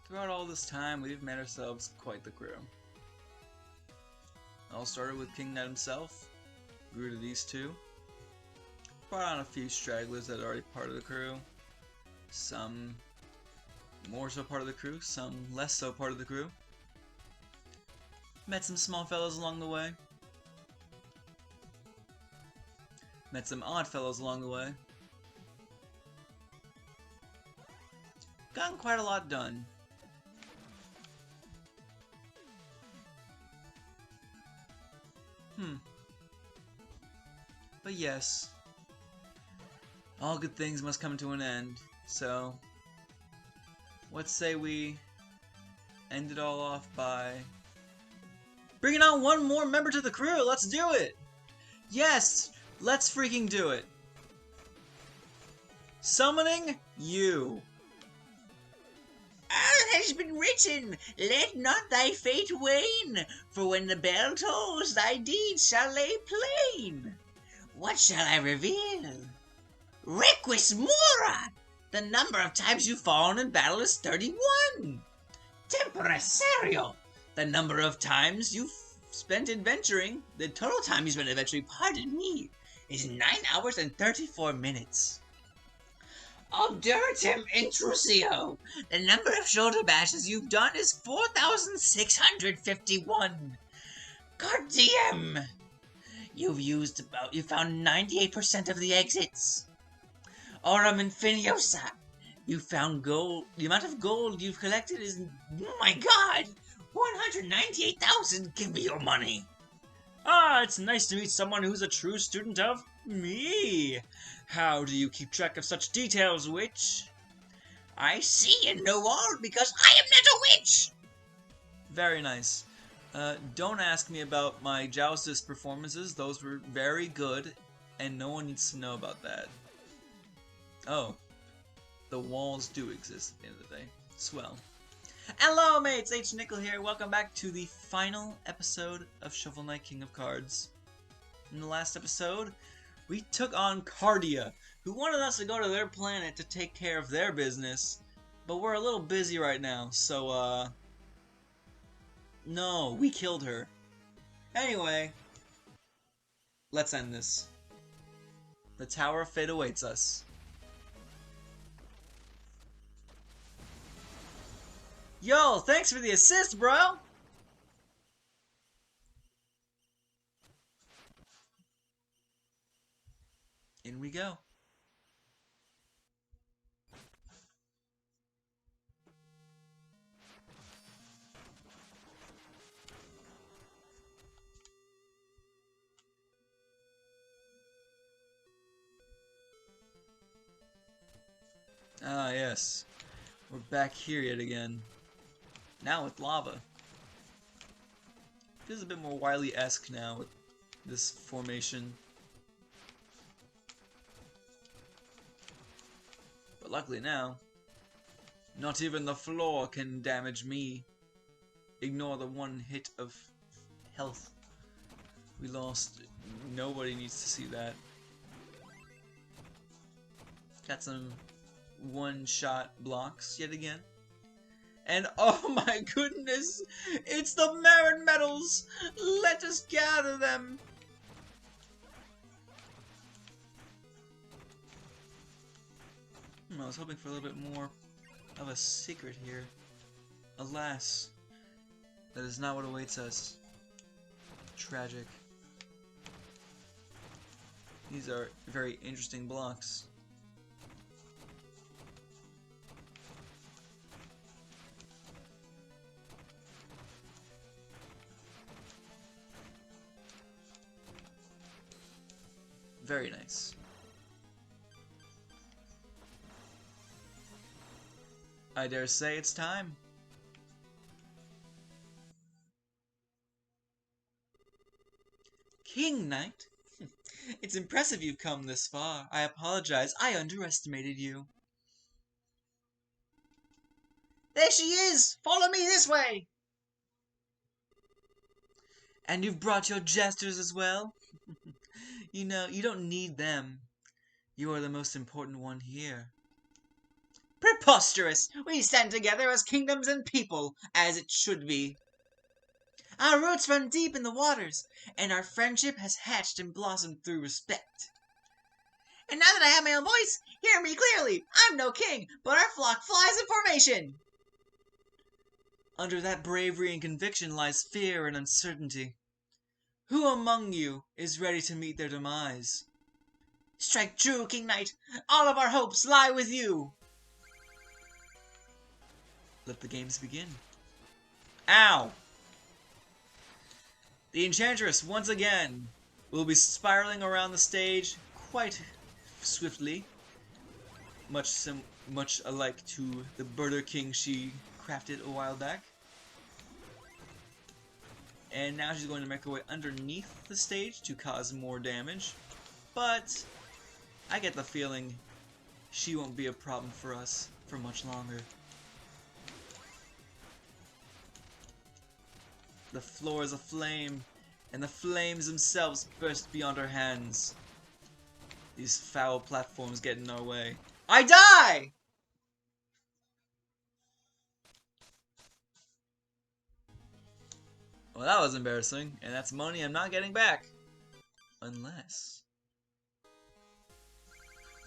Throughout all this time, we've made ourselves quite the crew. All started with King Knight himself, grew to these two, brought on a few stragglers that are already part of the crew, some more so part of the crew, some less so part of the crew. Met some small fellows along the way. Met some odd fellows along the way. Gotten quite a lot done. But yes, all good things must come to an end, so let's say we end it all off by bringing on one more member to the crew. Let's do it! Yes, let's freaking do it! Summoning you! All has been written, let not thy fate wane, for when the bell tolls, thy deeds shall lay plain. What shall I reveal? Requis Mora! The number of times you've fallen in battle is 31. Tempora Serio! The number of times you've spent adventuring, the total time you spent adventuring, pardon me, is 9 hours and 34 minutes. Obduratem Intrusio! The number of shoulder bashes you've done is 4,651. Guardium! You found 98% of the exits. Aurum Infiniosa! You found gold. The amount of gold you've collected is, oh my god, 198,000. Give me your money. Ah, it's nice to meet someone who's a true student of me. How do you keep track of such details, witch? I see and know all because I am not a witch! Very nice. Don't ask me about my Joustus performances. Those were very good, and no one needs to know about that. Oh, the walls do exist at the end of the day. Swell. Hello mates, H. Nickel here. Welcome back to the final episode of Shovel Knight King of Cards. In the last episode, we took on Cardia, who wanted us to go to their planet to take care of their business, but we're a little busy right now, so no, we killed her. Anyway, let's end this. The Tower of Fate awaits us. Yo, thanks for the assist, bro! In we go. Ah, yes. We're back here yet again. Now with lava. Feels a bit more Wily-esque now with this formation. But luckily now, not even the floor can damage me. Ignore the one hit of health we lost. Nobody needs to see that. Got some one-shot blocks yet again. And oh my goodness, it's the merit medals! Let us gather them! I was hoping for a little bit more of a secret here. Alas, that is not what awaits us. Tragic. These are very interesting blocks. Very nice. I dare say it's time. King Knight? It's impressive you've come this far. I apologize. I underestimated you. There she is! Follow me this way! And you've brought your jesters as well? You know, you don't need them. You are the most important one here. Preposterous! We stand together as kingdoms and people, as it should be. Our roots run deep in the waters, and our friendship has hatched and blossomed through respect. And now that I have my own voice, hear me clearly. I'm no king, but our flock flies in formation. Under that bravery and conviction lies fear and uncertainty. Who among you is ready to meet their demise? Strike true, King Knight. All of our hopes lie with you. Let the games begin. Ow! The Enchantress, once again, will be spiraling around the stage quite swiftly, much alike to the Burger King she crafted a while back. And now she's going to make her way underneath the stage to cause more damage. But I get the feeling she won't be a problem for us for much longer. The floor is aflame, and the flames themselves burst beyond her hands. These foul platforms get in our way. I die! Well, that was embarrassing, and that's money I'm not getting back. Unless...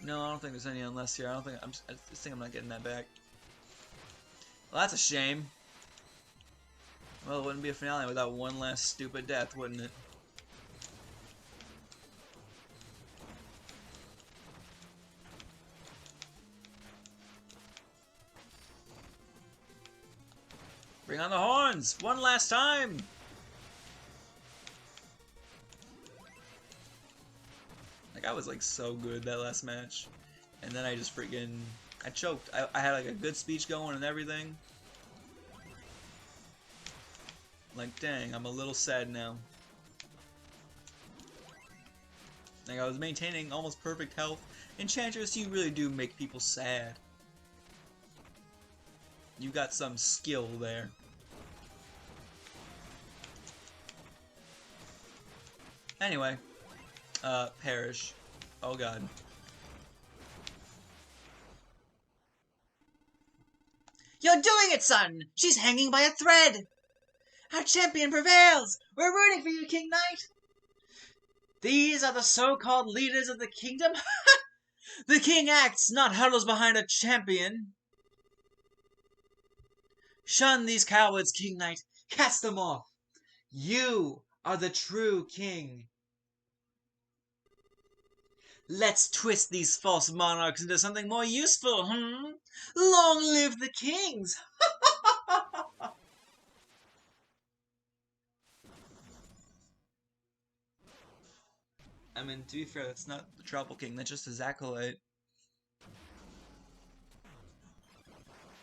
No, I don't think there's any unless here. I just think I'm not getting that back. Well, that's a shame. Well, it wouldn't be a finale without one last stupid death, wouldn't it? Bring on the horns! One last time! Like, I was like so good that last match. And then I just freaking... I choked. I had like a good speech going and everything. Like, dang, I'm a little sad now. Like, I was maintaining almost perfect health. Enchantress, you really do make people sad. You got some skill there. Anyway. Perish. Oh god. You're doing it, son! She's hanging by a thread! Our champion prevails! We're rooting for you, King Knight! These are the so-called leaders of the kingdom? The king acts, not huddles behind a champion. Shun these cowards, King Knight. Cast them off. You are the true king. Let's twist these false monarchs into something more useful, Long live the kings! I mean, to be fair, that's not the Trouble King, that's just his acolyte.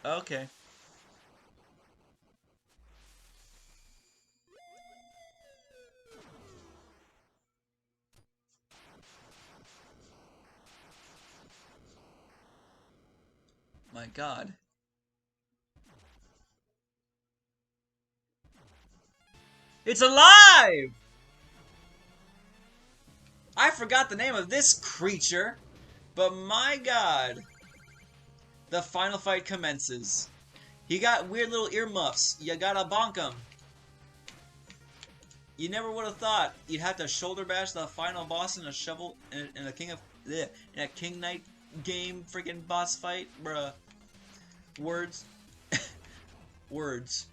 Okay. My god. It's alive! I forgot the name of this creature, but my god. The final fight commences. He got weird little earmuffs. You gotta bonk him. You never would have thought you'd have to shoulder bash the final boss in a shovel in a King Knight game freaking boss fight, bruh. Words. Words.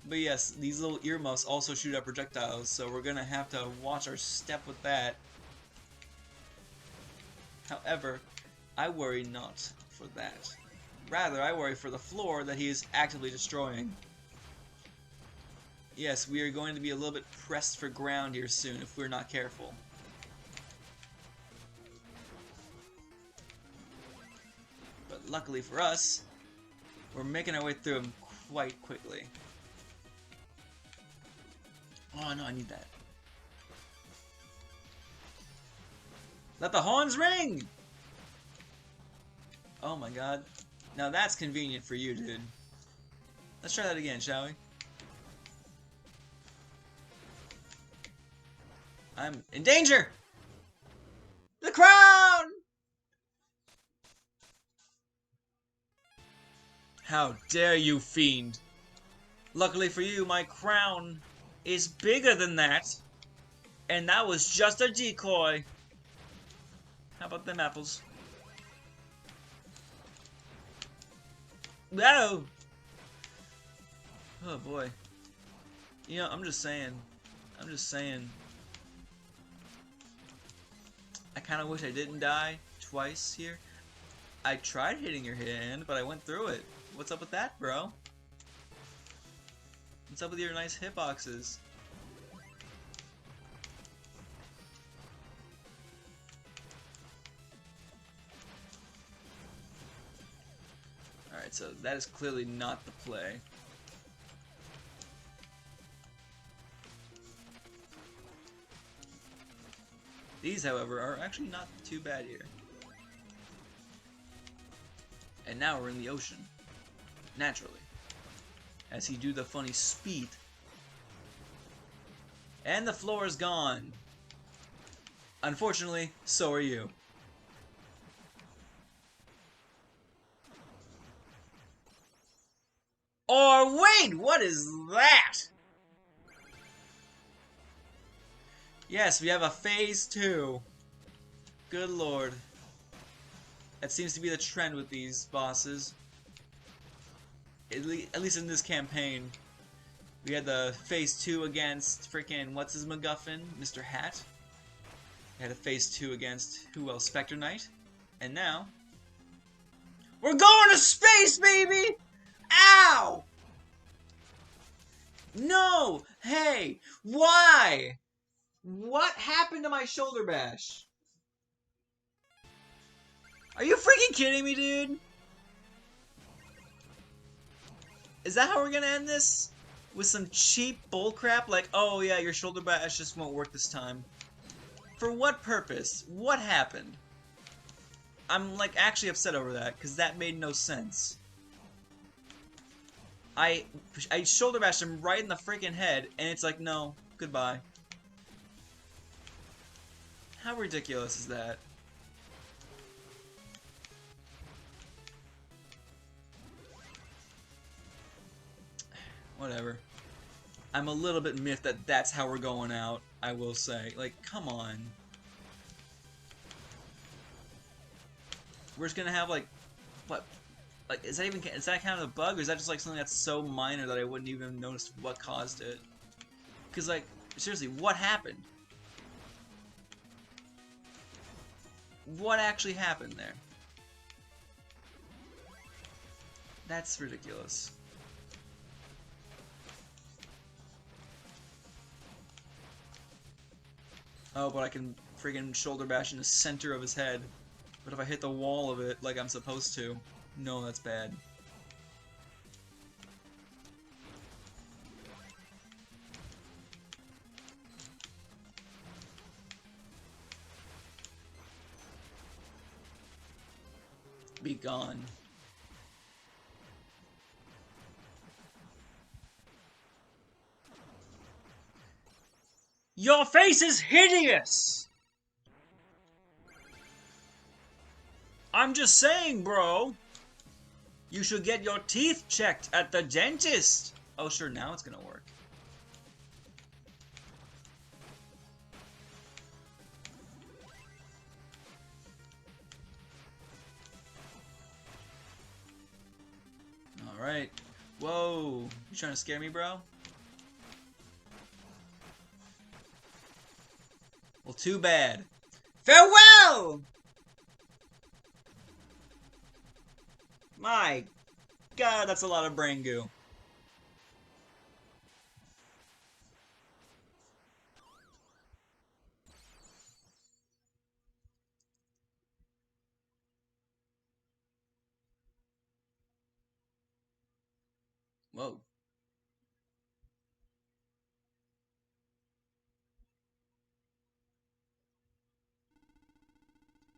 But yes, these little earmuffs also shoot out projectiles, so we're gonna have to watch our step with that. However, I worry not for that. Rather, I worry for the floor that he is actively destroying. Yes, we are going to be a little bit pressed for ground here soon if we're not careful. But luckily for us, we're making our way through him quite quickly. Oh no, I need that. Let the horns ring! Oh my god. Now that's convenient for you, dude. Let's try that again, shall we? I'm in danger! The crown! How dare you, fiend! Luckily for you, my crown is bigger than that. And that was just a decoy. How about them apples? No! Oh boy. You know, I'm just saying. I kind of wish I didn't die twice here. I tried hitting your hand, but I went through it. What's up with that, bro? What's up with your nice hitboxes? Alright, so that is clearly not the play. These, however, are actually not too bad here. And now we're in the ocean. Naturally. As he do the funny speed. And the floor is gone. Unfortunately, so are you. Or wait, what is that? Yes, we have a phase 2. Good lord. That seems to be the trend with these bosses. At least in this campaign. We had the phase 2 against freaking what's his MacGuffin? Mr. Hat. We had a phase 2 against who else? Spectre Knight. And now we're going to space, baby! Ow! No! Hey! Why? What happened to my shoulder bash? Are you freaking kidding me, dude? Is that how we're gonna end this? With some cheap bullcrap like, oh yeah, your shoulder bash just won't work this time. For what purpose? What happened? I'm like actually upset over that, because that made no sense. I shoulder bashed him right in the freaking head, and it's like, no, goodbye. How ridiculous is that? Whatever. I'm a little bit miffed that that's how we're going out, I will say. Like, come on. We're just gonna have, like, what? Like, is that kind of a bug, or is that just, like, something that's so minor that I wouldn't even notice what caused it? Because, like, seriously, what happened? What actually happened there? That's ridiculous. Oh, but I can friggin' shoulder bash in the center of his head. But if I hit the wall of it like I'm supposed to, no, that's bad. Be gone. Your face is hideous! I'm just saying, bro. You should get your teeth checked at the dentist. Oh, sure, now it's gonna work. Alright. Whoa. You trying to scare me, bro? Well, too bad. Farewell! My god, that's a lot of brain goo. Whoa.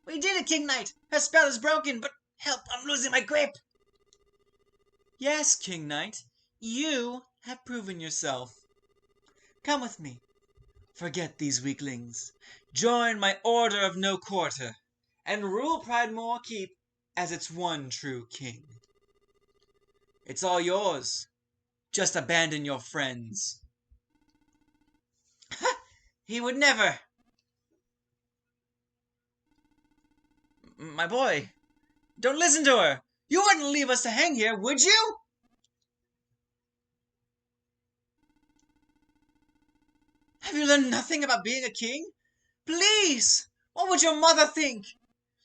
We did it, King Knight! Her spell is broken, but help, I'm losing my grip! Yes, King Knight, you have proven yourself. Come with me. Forget these weaklings. Join my order of no quarter, and rule Pridemore Keep as its one true king. It's all yours. Just abandon your friends. He would never. My boy, don't listen to her. You wouldn't leave us to hang here, would you? Have you learned nothing about being a king? Please! What would your mother think?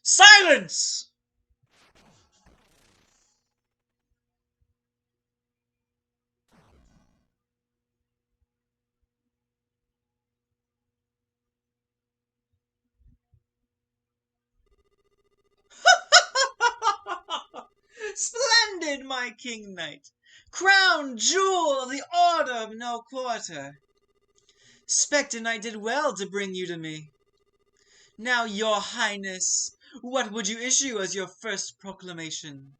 Silence! Splendid, my king knight! Crown jewel of the Order of No Quarter! Spectre Knight did well to bring you to me. Now, your highness, what would you issue as your first proclamation?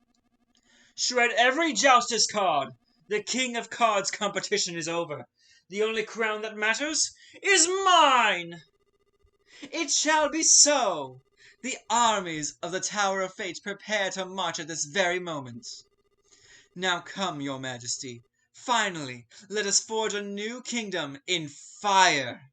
Shred every jousters card! The King of Cards competition is over. The only crown that matters is mine! It shall be so! The armies of the Tower of Fate prepare to march at this very moment. Now come, your majesty. Finally, let us forge a new kingdom in fire.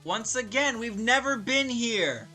Once again, we've never been here.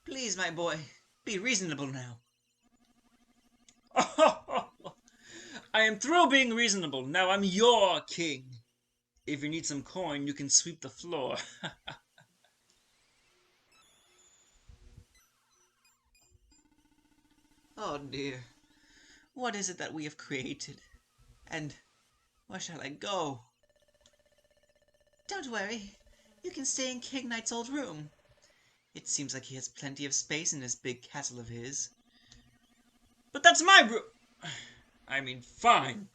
Please, my boy, be reasonable now. I am through being reasonable. Now I'm your king. If you need some coin, you can sweep the floor. Oh dear, what is it that we have created? And where shall I go? Don't worry, you can stay in King Knight's old room. It seems like he has plenty of space in this big castle of his. But that's my room! I mean, fine.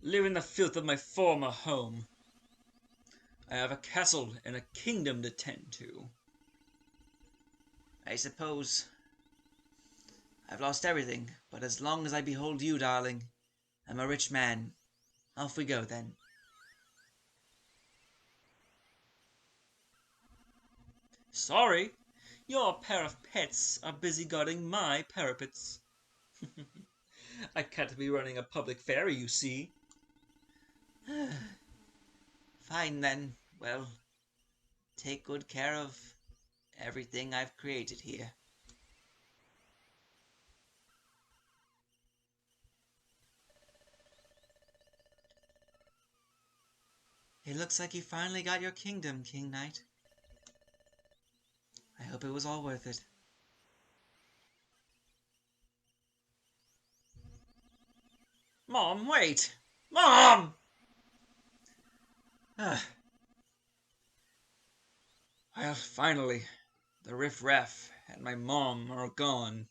Live in the filth of my former home. I have a castle and a kingdom to tend to. I suppose I've lost everything, but as long as I behold you, darling, I'm a rich man. Off we go, then. Sorry, your pair of pets are busy guarding my parapets. I can't be running a public ferry, you see. Fine, then. Well, take good care of everything I've created here. It looks like you finally got your kingdom, King Knight. I hope it was all worth it. Mom, wait! Mom! Well, finally, the riff-raff and my mom are gone.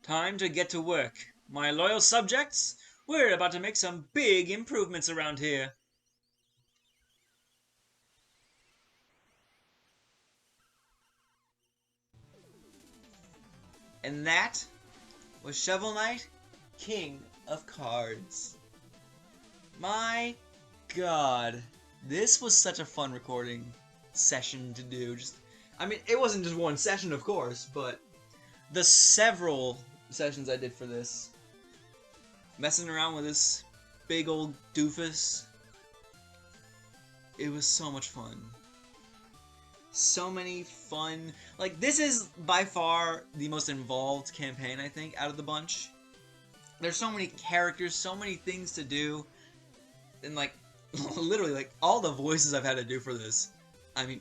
Time to get to work. My loyal subjects, we're about to make some big improvements around here. And that was Shovel Knight, King of Cards. My God, this was such a fun recording session to do. I mean, it wasn't just one session, of course, but the several sessions I did for this, messing around with this big old doofus, it was so much fun. So many fun, like, this is by far the most involved campaign, I think, out of the bunch. There's so many characters, so many things to do, and, like, literally, like, all the voices I've had to do for this, I mean,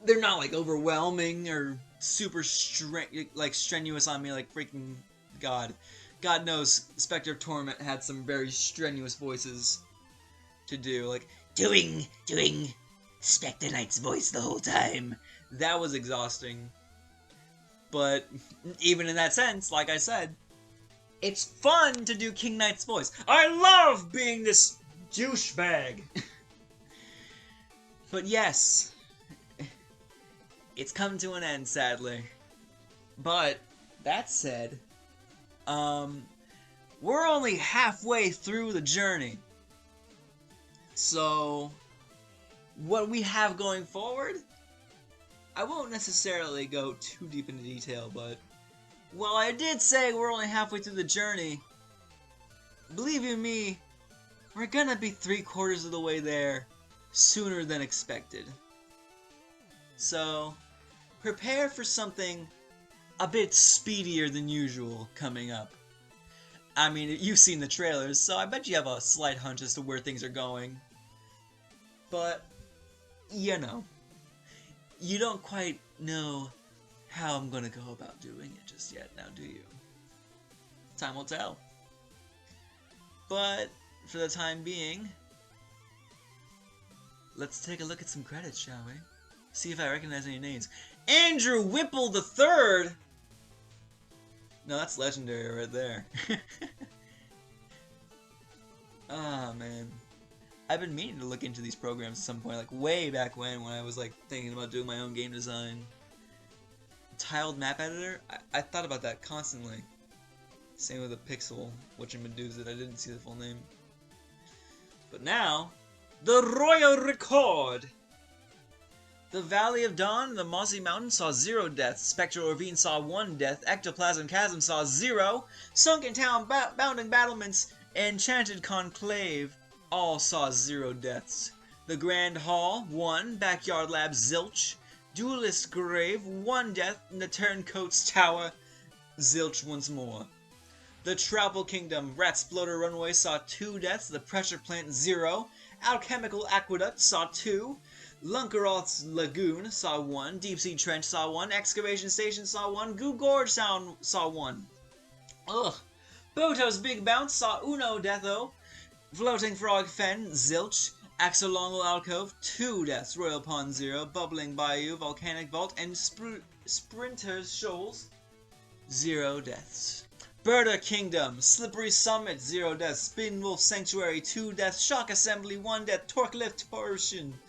they're not, like, overwhelming or super strenuous on me, like freaking God. God knows Spectre of Torment had some very strenuous voices to do, like, doing Spectre Knight's voice the whole time. That was exhausting. But even in that sense, like I said, it's fun to do King Knight's voice. I love being this douchebag. But yes, it's come to an end, sadly. But that said, we're only halfway through the journey. So what we have going forward, I won't necessarily go too deep into detail, but while I did say we're only halfway through the journey, believe you me, we're gonna be 3/4 of the way there sooner than expected. So prepare for something a bit speedier than usual coming up. I mean, you've seen the trailers, so I bet you have a slight hunch as to where things are going. But you know, you don't quite know how I'm gonna go about doing it just yet, now do you? Time will tell. But for the time being, let's take a look at some credits, shall we? See if I recognize any names. Andrew Whipple III! No, that's legendary right there. Ah, man. I've been meaning to look into these programs at some point, like way back when I was like thinking about doing my own game design. Tiled map editor? I thought about that constantly. Same with the Pixel, whatchamajooza, I didn't see the full name. But now, the Royal Record! The Valley of Dawn, the Mossy Mountain saw 0 deaths, Spectral Ravine saw 1 death, Ectoplasm Chasm saw 0, Sunken Town, Bounding Battlements, Enchanted Conclave all saw 0 deaths. The Grand Hall, 1, Backyard Lab Zilch, Duelist Grave, 1 death, and the Turncoat's Tower, Zilch once more. The Travel Kingdom, Ratsploder Runway saw 2 deaths, the Pressure Plant 0, Alchemical Aqueduct saw 2, Lunkeroth's Lagoon saw 1, Deep Sea Trench saw 1, Excavation Station saw 1, Goo Gorge saw 1. Ugh. Boto's Big Bounce saw uno deatho, Floating Frog Fen, zilch, Axolongle Alcove, 2 deaths, Royal Pond 0, Bubbling Bayou, Volcanic Vault, and Sprinter's Shoals, 0 deaths. Birda Kingdom, Slippery Summit, 0 deaths, Spin Wolf Sanctuary, 2 deaths, Shock Assembly, 1 death, Torque Lift Torsion,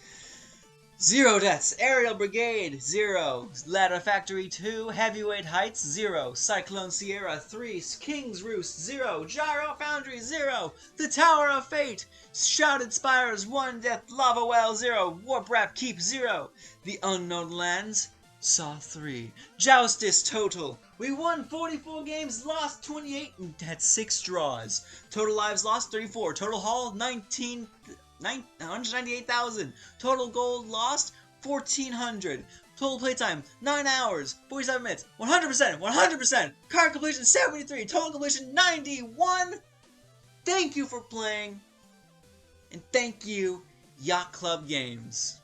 0 deaths, Aerial Brigade, 0, Ladder Factory 2, Heavyweight Heights, 0, Cyclone Sierra 3, King's Roost, 0, Gyro Foundry, 0, The Tower of Fate, Shrouded Spires, 1 death, Lava Well, 0, Warp Wrap Keep, 0, The Unknown Lands, saw 3. Joustus total. We won 44 games, lost 28, and had 6 draws. Total lives lost 34. Total haul 198,000. Total gold lost 1,400. Total playtime 9 hours, 47 minutes, 100%, 100%. Card completion 73. Total completion 91. Thank you for playing. And thank you, Yacht Club Games.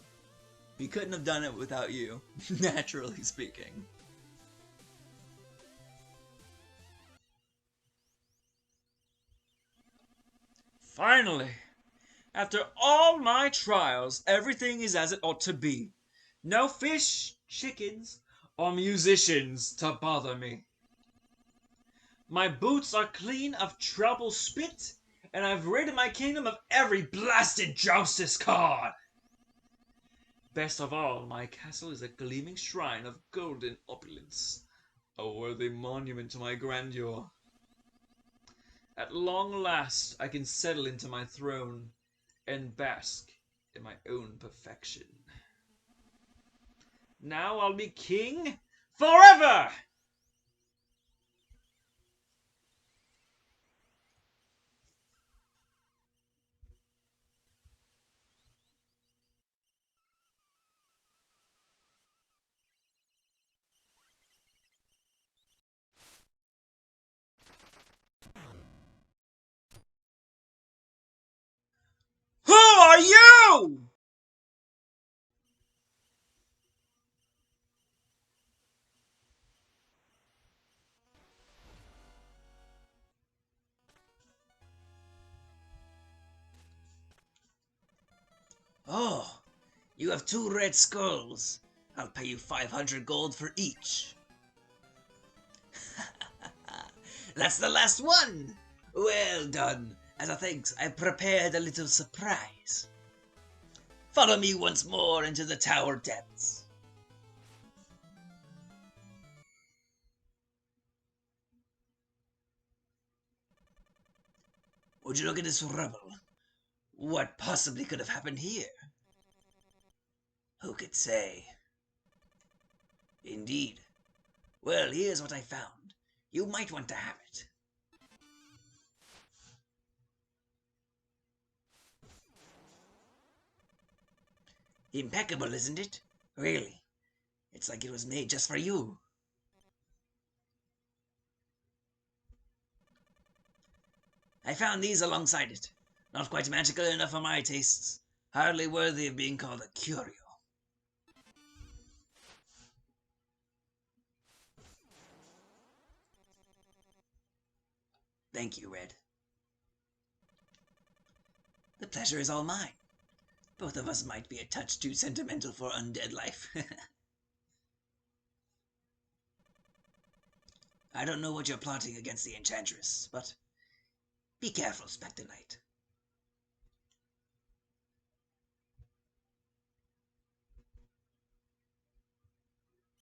We couldn't have done it without you, naturally speaking. Finally! After all my trials, everything is as it ought to be. No fish, chickens, or musicians to bother me. My boots are clean of trouble spit, and I've rid my kingdom of every blasted Joustus card. Best of all, my castle is a gleaming shrine of golden opulence, a worthy monument to my grandeur. At long last I can settle into my throne and bask in my own perfection. Now I'll be king forever! Who are you? Oh, you have 2 red skulls. I'll pay you 500 gold for each. That's the last one! Well done. As a thanks, I prepared a little surprise. Follow me once more into the tower depths. Would you look at this rubble? What possibly could have happened here? Who could say? Indeed. Well, here's what I found. You might want to have it. Impeccable, isn't it? Really. It's like it was made just for you. I found these alongside it. Not quite magical enough for my tastes. Hardly worthy of being called a curio. Thank you, Red. The pleasure is all mine. Both of us might be a touch too sentimental for undead life. I don't know what you're plotting against the Enchantress, but be careful, Spectre Knight.